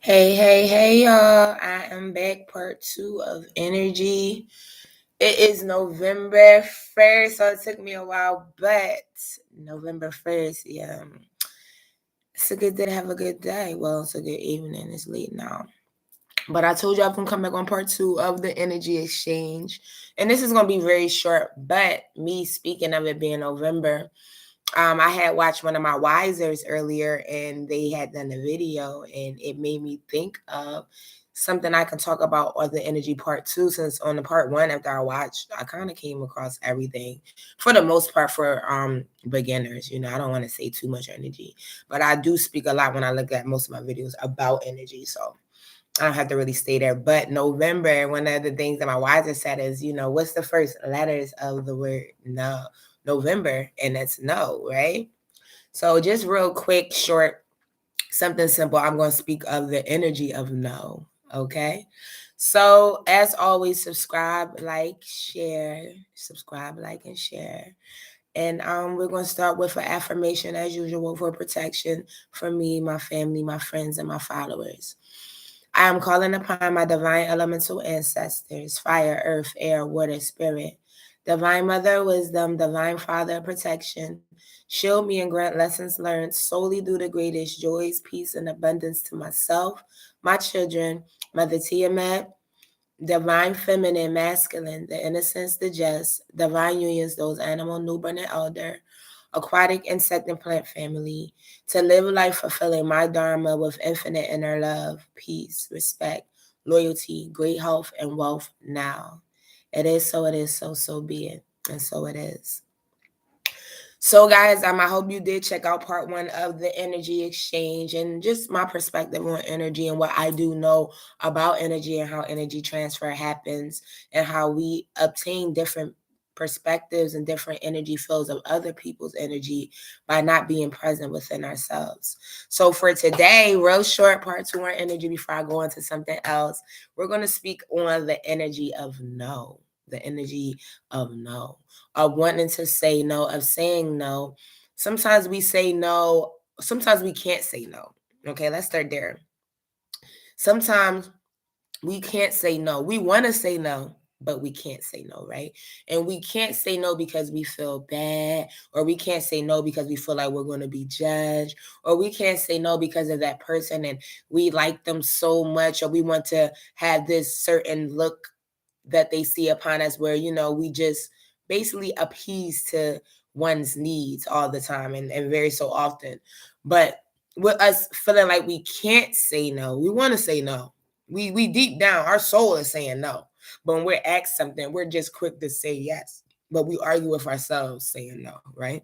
Hey, y'all. I am back, part 2 of Energy. It is November 1st, so it took me a while, but November 1st, yeah. It's a good day to have a good day. Well, it's a good evening. It's late now. But I told you I'm going to come back on part 2 of the energy exchange. And this is going to be very short, but me speaking of it being November, I had watched one of my wisers earlier and they had done a video and it made me think of something I can talk about on the energy part 2, since on the part 1 after I watched, I kind of came across everything for the most part for beginners. I don't want to say too much energy, but I do speak a lot when I look at most of my videos about energy. So I don't have to really stay there. But November, one of the things that my wiser said is, what's the first letters of the word no? November, and that's no, right? So just real quick, short, something simple. I'm going to speak of the energy of no, okay? So as always, subscribe, like, share, subscribe, like, and share. And we're going to start with an affirmation as usual for protection for me, my family, my friends, and my followers. I am calling upon my divine elemental ancestors, fire, earth, air, water, spirit, divine mother wisdom, divine father protection. Shield me and grant lessons learned solely through the greatest joys, peace, and abundance to myself, my children, Mother Tiamat, divine feminine, masculine, the innocence, the just, divine unions, those animal, newborn, and elder, aquatic, insect, and plant family, to live life fulfilling my dharma with infinite inner love, peace, respect, loyalty, great health, and wealth now. It is so, so be it, and so it is. So, guys, I hope you did check out part 1 of the energy exchange and just my perspective on energy and what I do know about energy and how energy transfer happens and how we obtain different perspectives and different energy flows of other people's energy by not being present within ourselves. So for today, real short part 2 on energy before I go into something else, we're going to speak on the energy of no. The energy of no, of wanting to say no, of saying no. Sometimes we say no, sometimes we can't say no. Okay, let's start there. Sometimes we can't say no. We want to say no, but we can't say no, right? And we can't say no because we feel bad, or we can't say no because we feel like we're going to be judged, or we can't say no because of that person and we like them so much, or we want to have this certain look that they see upon us where, we just basically appease to one's needs all the time and very so often. But with us feeling like we can't say no, we want to say no. We deep down, our soul is saying no. But when we're asked something, we're just quick to say yes. But we argue with ourselves saying no, right?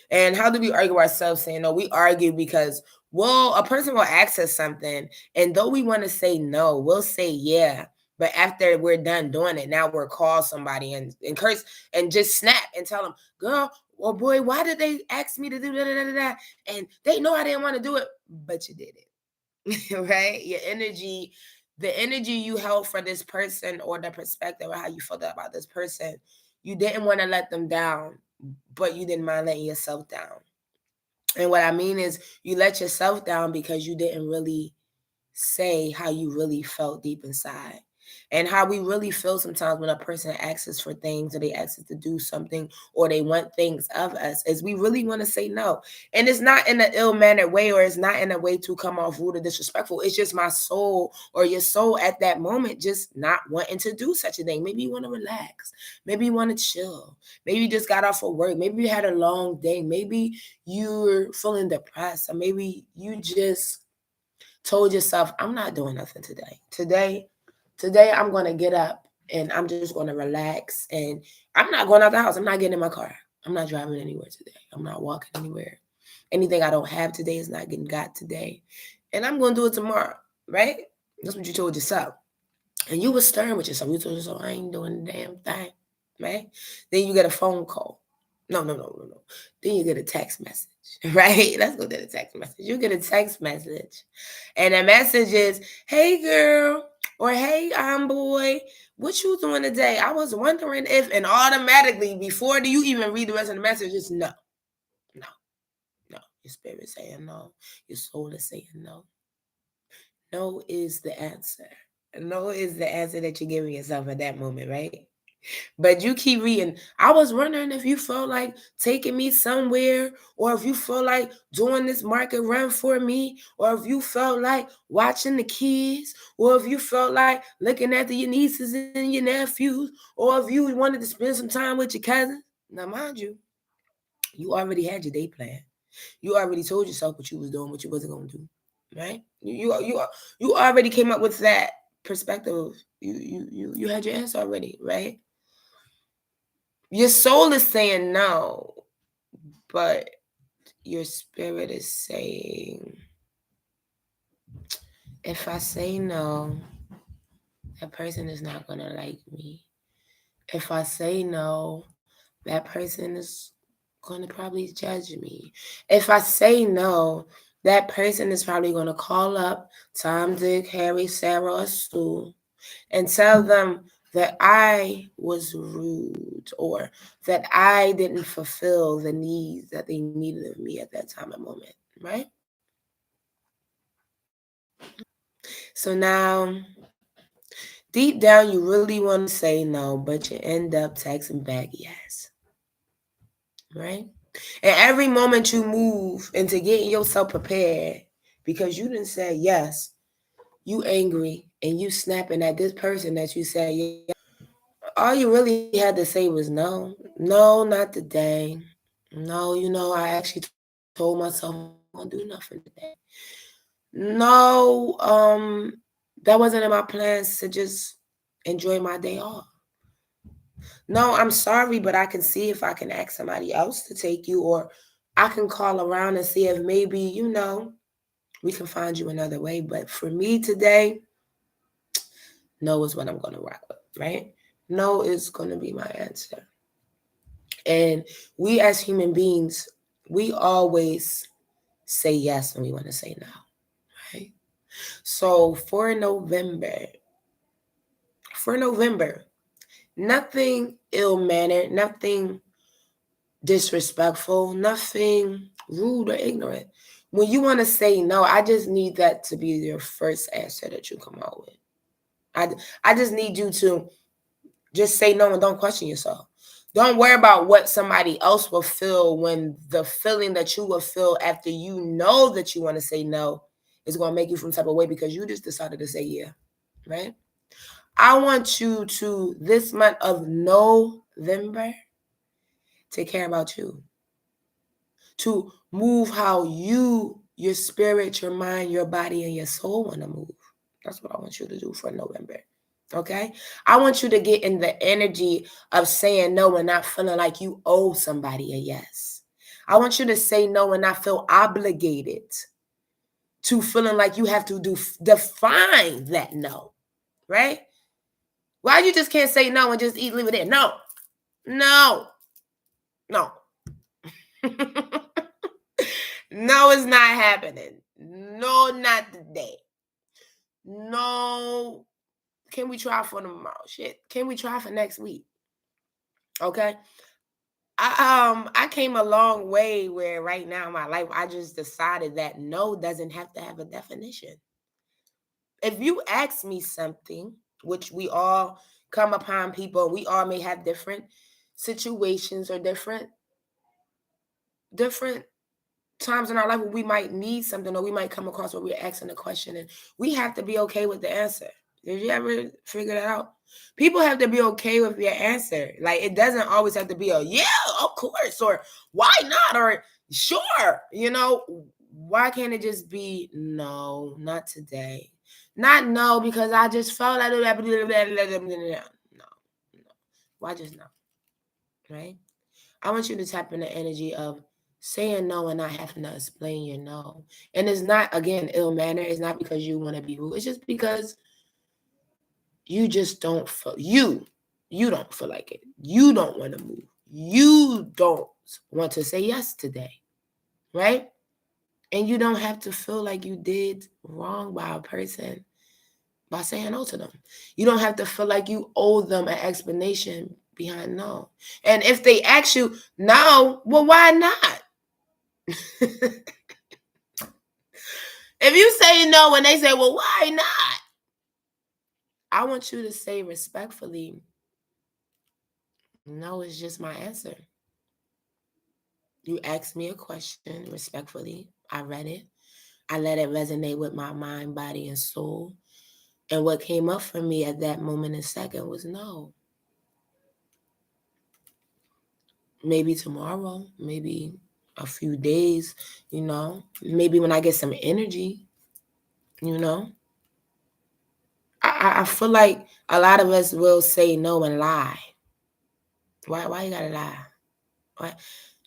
And how do we argue ourselves saying no? We argue because, well, a person will ask us something, and though we want to say no, we'll say yeah. But after we're done doing it, now we're call somebody and curse and just snap and tell them, girl, or boy, why did they ask me to do that? And they know I didn't want to do it, but you did it. Right? Your energy, the energy you held for this person or the perspective of how you felt about this person, you didn't want to let them down, but you didn't mind letting yourself down. And what I mean is you let yourself down because you didn't really say how you really felt deep inside. And how we really feel sometimes when a person asks us for things or they ask us to do something or they want things of us is we really want to say no. And it's not in an ill-mannered way, or it's not in a way to come off rude or disrespectful. It's just my soul or your soul at that moment just not wanting to do such a thing. Maybe you want to relax. Maybe you want to chill. Maybe you just got off of work. Maybe you had a long day. Maybe you're feeling depressed, or maybe you just told yourself, I'm not doing nothing today. Today I'm going to get up and I'm just going to relax, and I'm not going out the house. I'm not getting in my car. I'm not driving anywhere today. I'm not walking anywhere. Anything I don't have today is not getting got today. And I'm going to do it tomorrow, right? That's what you told yourself. And you were stern with yourself. You told yourself, I ain't doing the damn thing, right? Then you get a phone call. No. Then you get a text message, right? Let's go to the text message. You get a text message, and the message is, hey, girl, or hey, boy, what you doing today? I was wondering if, and automatically, before you even read the rest of the message, it's no. Your spirit saying no. Your soul is saying no. No is the answer. No is the answer that you're giving yourself at that moment, right? But you keep reading. I was wondering if you felt like taking me somewhere, or if you felt like doing this market run for me, or if you felt like watching the kids, or if you felt like looking after your nieces and your nephews, or if you wanted to spend some time with your cousins. Now, mind you already had your day plan. You already told yourself what you was doing, what you wasn't gonna do, right? You already came up with that perspective. You had your answer already, right? Your soul is saying no, but your spirit is saying, if I say no, that person is not gonna like me. If I say no, that person is gonna probably judge me. If I say no, that person is probably gonna call up Tom, Dick, Harry, Sarah, or Sue and tell them that I was rude, or that I didn't fulfill the needs that they needed of me at that time and moment, right? So now, deep down, you really want to say no, but you end up texting back yes, right? And every moment you move into getting yourself prepared because you didn't say yes, you angry and you snapping at this person that you said yes. All you really had to say was no. No, not today. No, I actually told myself I wasn't gonna do nothing today. No, that wasn't in my plans to just enjoy my day off. No, I'm sorry, but I can see if I can ask somebody else to take you, or I can call around and see if maybe, we can find you another way. But for me today, no is what I'm gonna rock with, right? No is gonna be my answer. And we as human beings, we always say yes when we want to say no, right? So for November, nothing ill-mannered, nothing disrespectful, nothing rude or ignorant. When you want to say no, I just need that to be your first answer that you come out with. I just need you to just say no and don't question yourself. Don't worry about what somebody else will feel, when the feeling that you will feel after you know that you want to say no is going to make you from type of way because you just decided to say yeah, right? I want you to, this month of November, take care about you. To move how you, your spirit, your mind, your body, and your soul want to move. That's what I want you to do for November. Okay? I want you to get in the energy of saying no and not feeling like you owe somebody a yes. I want you to say no and not feel obligated to feeling like you have to define that no, right? Why you just can't say no and just leave it there? No, no, no. No, it's not happening. No, not today. No. Can we try for tomorrow? Shit. Can we try for next week? Okay. I came a long way where right now in my life I just decided that no doesn't have to have a definition. If you ask me something, which we all come upon people, we all may have different situations or different times in our life where we might need something, or we might come across where we're asking a question and we have to be okay with the answer. Did you ever figure that out? People have to be okay with your answer. Like, it doesn't always have to be a yeah, of course, or why not, or sure. Why can't it just be no, not today? Not no, because I just felt like no. Why just no? Right? I want you to tap in the energy of saying no and not having to explain your no. And it's not, again, ill manner. It's not because you want to be rude. It's just because you just don't feel, you don't feel like it. You don't want to move. You don't want to say yes today, right? And you don't have to feel like you did wrong by a person by saying no to them. You don't have to feel like you owe them an explanation behind no. And if they ask you no, well, why not? If you say say no when they say, well, why not? I want you to say respectfully, no is just my answer. You asked me a question respectfully. I read it. I let it resonate with my mind, body, and soul. And what came up for me at that moment and second was no. Maybe tomorrow, maybe a few days, maybe when I get some energy, I feel like a lot of us will say no and lie. Why you gotta lie? Why?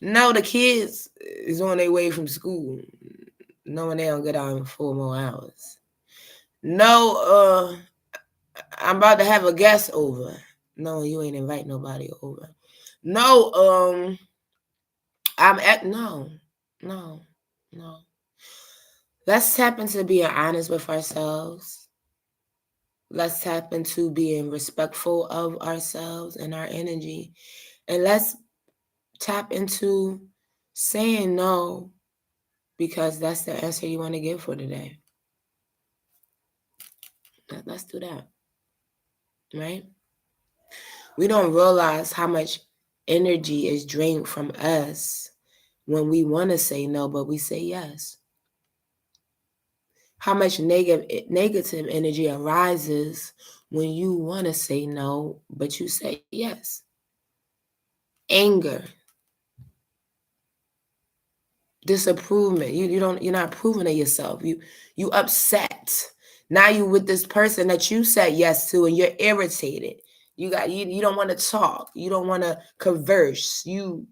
No, the kids is on their way from school, knowing they don't get out in 4 more hours. No, I'm about to have a guest over. No, you ain't invite nobody over. No, I'm at no. Let's tap into being honest with ourselves. Let's tap into being respectful of ourselves and our energy. And let's tap into saying no because that's the answer you want to give for today. Let's do that. Right? We don't realize how much energy is drained from us when we want to say no, but we say yes. How much negative energy arises when you want to say no, but you say yes. Anger, disapproval. You're not approving of yourself. You upset. Now you with this person that you said yes to, and you're irritated. You don't want to talk. You don't want to converse. You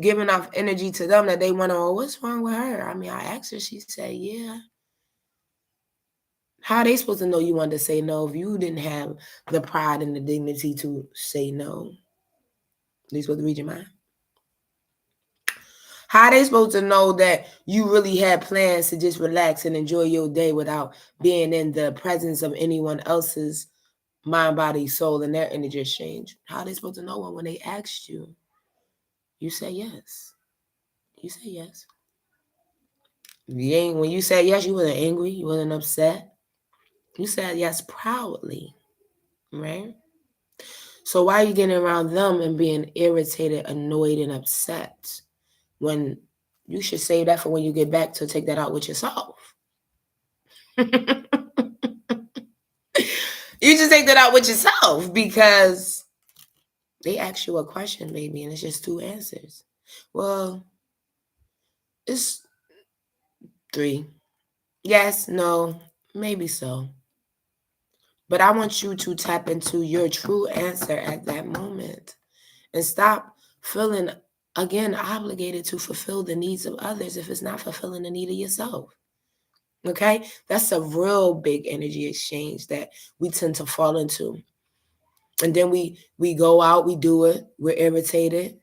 giving off energy to them that they want to. Oh, what's wrong with her? I mean, I asked her. She said, yeah. How are they supposed to know you wanted to say no if you didn't have the pride and the dignity to say no? They supposed to read your mind. How are they supposed to know that you really had plans to just relax and enjoy your day without being in the presence of anyone else's mind, body, soul, and their energy exchange? How are they supposed to know when they asked you? You say yes. You say yes. When you said yes, you wasn't angry. You wasn't upset. You said yes proudly, right? So why are you getting around them and being irritated, annoyed, and upset when you should save that for when you get back to take that out with yourself? You just take that out with yourself because they ask you a question, baby, and it's just 2 answers. Well, it's 3. Yes, no, maybe so. But I want you to tap into your true answer at that moment and stop feeling, again, obligated to fulfill the needs of others if it's not fulfilling the need of yourself. Okay? That's a real big energy exchange that we tend to fall into. And then we go out, we do it, we're irritated,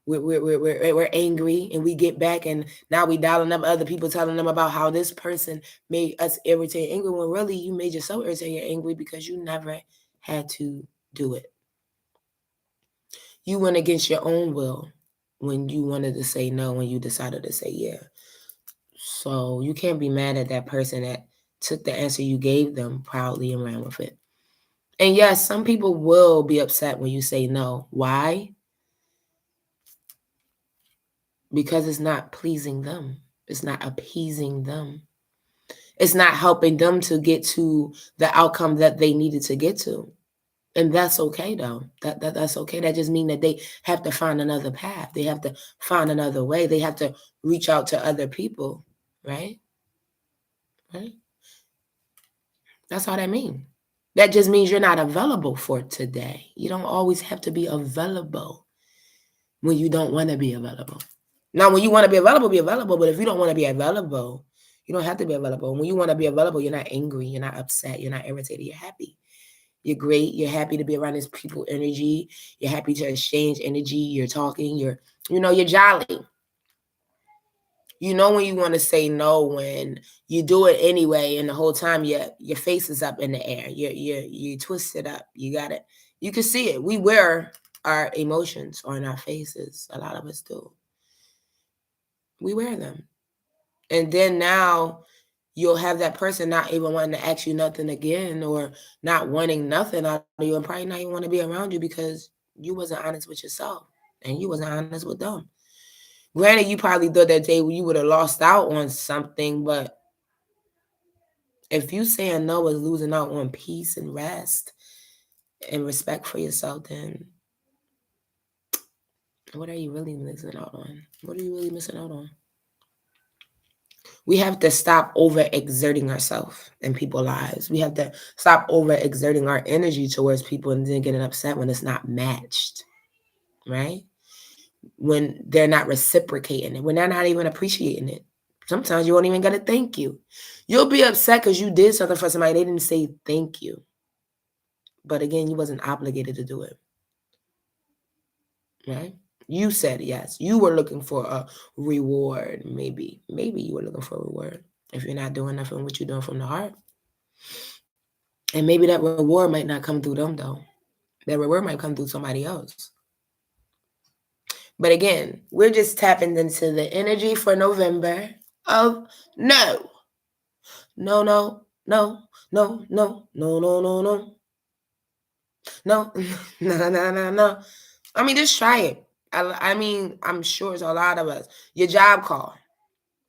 we're angry, and we get back, and now we dialing up other people, telling them about how this person made us irritated, angry, when really you made yourself irritated, angry because you never had to do it. You went against your own will when you wanted to say no, when you decided to say yeah. So you can't be mad at that person that took the answer you gave them proudly and ran with it. And yes, some people will be upset when you say no. Why? Because it's not pleasing them. It's not appeasing them. It's not helping them to get to the outcome that they needed to get to. And that's okay, though. That's okay. That just means that they have to find another path. They have to find another way. They have to reach out to other people, right? Right? That's all that means. That just means you're not available for today. You don't always have to be available when you don't want to be available. Now, when you want to be available, be available. But if you don't want to be available, you don't have to be available. When you want to be available, you're not angry. You're not upset. You're not irritated. You're happy. You're great. You're happy to be around this people energy. You're happy to exchange energy. You're talking. You're jolly. You know when you want to say no when you do it anyway, and the whole time your face is up in the air. You twist it up. You got it. You can see it. We wear our emotions on our faces. A lot of us do. We wear them. And then now you'll have that person not even wanting to ask you nothing again, or not wanting nothing out of you, and probably not even want to be around you because you wasn't honest with yourself and you wasn't honest with them. Granted, you probably thought that day you would have lost out on something, but if you saying no is losing out on peace and rest and respect for yourself, then what are you really missing out on? What are you really missing out on? We have to stop overexerting ourselves in people's lives. We have to stop overexerting our energy towards people and then getting upset when it's not matched, right? When they're not reciprocating it, when they're not even appreciating it. Sometimes you won't even get a thank you. You'll be upset because you did something for somebody. They didn't say thank you. But again, you wasn't obligated to do it, right? You said yes. You were looking for a reward, maybe. Maybe you were looking for a reward if you're not doing nothing what you're doing from the heart. And maybe that reward might not come through them, though. That reward might come through somebody else. But again, we're just tapping into the energy for November of no. No, no, no, no, no, no, no, no, no. No, no, no, no, no. I mean, just try it. I mean, I'm sure it's a lot of us. Your job call.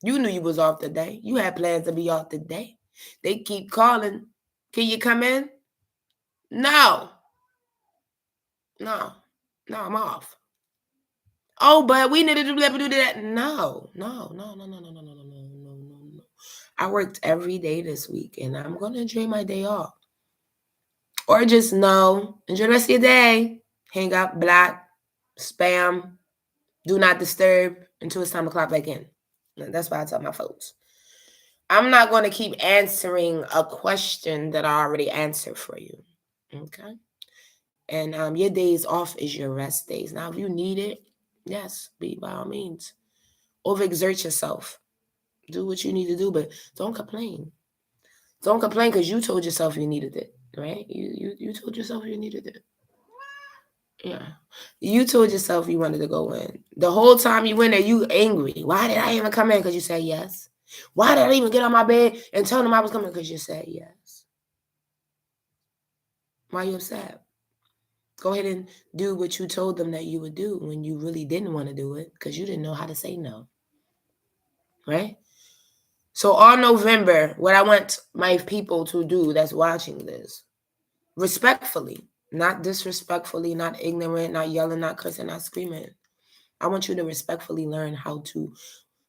You knew you was off today. You had plans to be off today. They keep calling. Can you come in? No. No. No, I'm off. Oh, but we need to do that. No. I worked every day this week, and I'm going to enjoy my day off. Or just no. Enjoy the rest of your day. Hang up, block, spam, do not disturb until it's time to clock back in. That's why I tell my folks. I'm not going to keep answering a question that I already answered for you. Okay? And your days off is your rest days. Now, if you need it, yes, be by all means. Overexert yourself. Do what you need to do, but don't complain. Don't complain because you told yourself you needed it, right? You told yourself you needed it. Yeah. You told yourself you wanted to go in. The whole time you went there, you angry. Why did I even come in? Because you said yes. Why did I even get on my bed and tell them I was coming? Because you said yes. Why are you upset? Go ahead and do what you told them that you would do when you really didn't want to do it because you didn't know how to say no. Right? So on November, what I want my people to do that's watching this, respectfully, not disrespectfully, not ignorant, not yelling, not cursing, not screaming. I want you to respectfully learn how to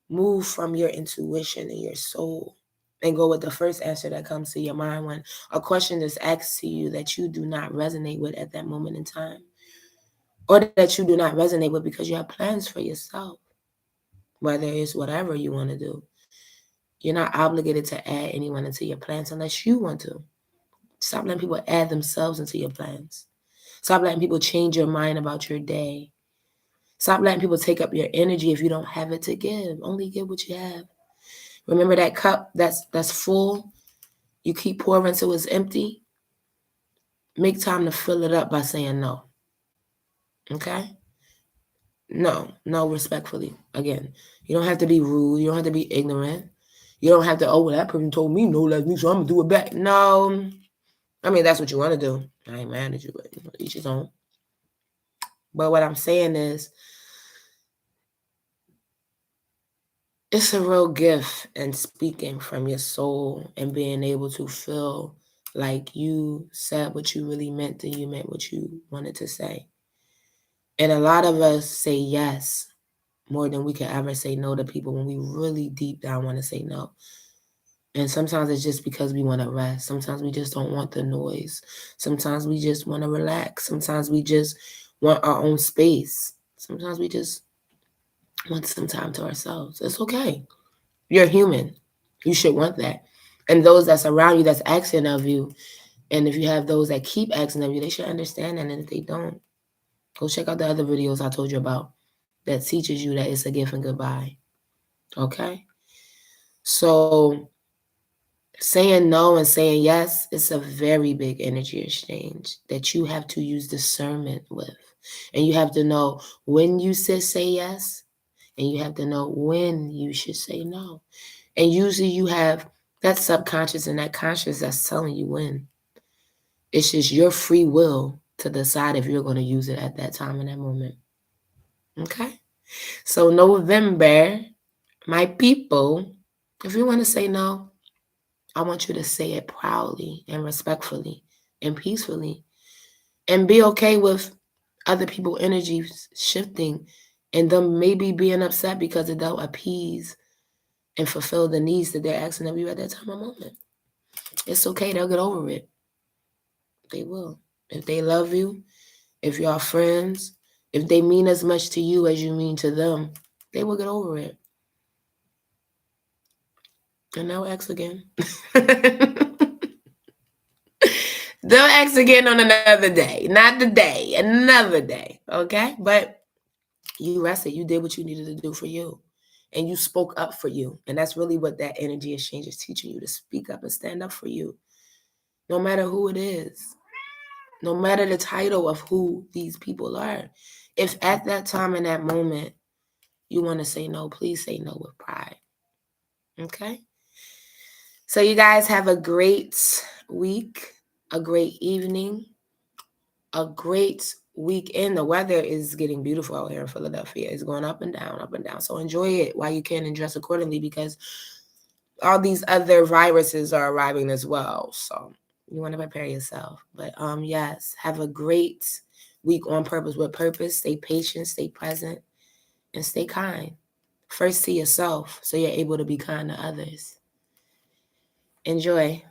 move from your intuition and your soul and go with the first answer that comes to your mind when a question is asked to you that you do not resonate with at that moment in time, or that you do not resonate with because you have plans for yourself, whether it's whatever you want to do. You're not obligated to add anyone into your plans unless you want to. Stop letting people add themselves into your plans. Stop letting people change your mind about your day. Stop letting people take up your energy if you don't have it to give. Only give what you have. Remember that cup that's full? You keep pouring until it's empty. Make time to fill it up by saying no. Okay? No, respectfully. Again, you don't have to be rude. You don't have to be ignorant. You don't have to, oh, well, that person told me no last week, so I'm going to do it back. No. I mean, that's what you want to do. I ain't mad at you, but each his own. But what I'm saying is, it's a real gift in speaking from your soul and being able to feel like you said what you really meant and you meant what you wanted to say. And a lot of us say yes more than we can ever say no to people when we really deep down want to say no. And sometimes it's just because we want to rest. Sometimes we just don't want the noise. Sometimes we just want to relax. Sometimes we just want our own space. Sometimes we just want some time to ourselves. It's okay. You're human. You should want that. And those that's around you that's asking of you, and if you have those that keep asking of you, they should understand that. And if they don't, go check out the other videos I told you about that teaches you that it's a gift and goodbye. Okay? So saying no and saying yes is a very big energy exchange that you have to use discernment with. And you have to know when you say yes, and you have to know when you should say no. And usually you have That subconscious and that conscious that's telling you when. It's just your free will to decide if you're going to use it at that time in that moment. Okay? So November, my people, if you want to say no, I want you to say it proudly and respectfully and peacefully, and be okay with other people's energies shifting and them maybe being upset because it don't appease and fulfill the needs that they're asking of you at that time of moment. It's okay. They'll get over it. They will. If they love you, if y'all friends, if they mean as much to you as you mean to them, they will get over it. And they'll ask again. They'll ask again on another day. Not today, another day. Okay? But you rested. You did what you needed to do for you. And you spoke up for you. And that's really what that energy exchange is teaching you, to speak up and stand up for you. No matter who it is. No matter the title of who these people are. If at that time in that moment you want to say no, please say no with pride. Okay? So you guys have a great week, a great evening, a great weekend. The weather is getting beautiful out here in Philadelphia. It's going up and down, up and down. So enjoy it while you can and dress accordingly, because all these other viruses are arriving as well. So you want to prepare yourself. But yes, have a great week on purpose with purpose. Stay patient, stay present, and stay kind. First to yourself so you're able to be kind to others. Enjoy.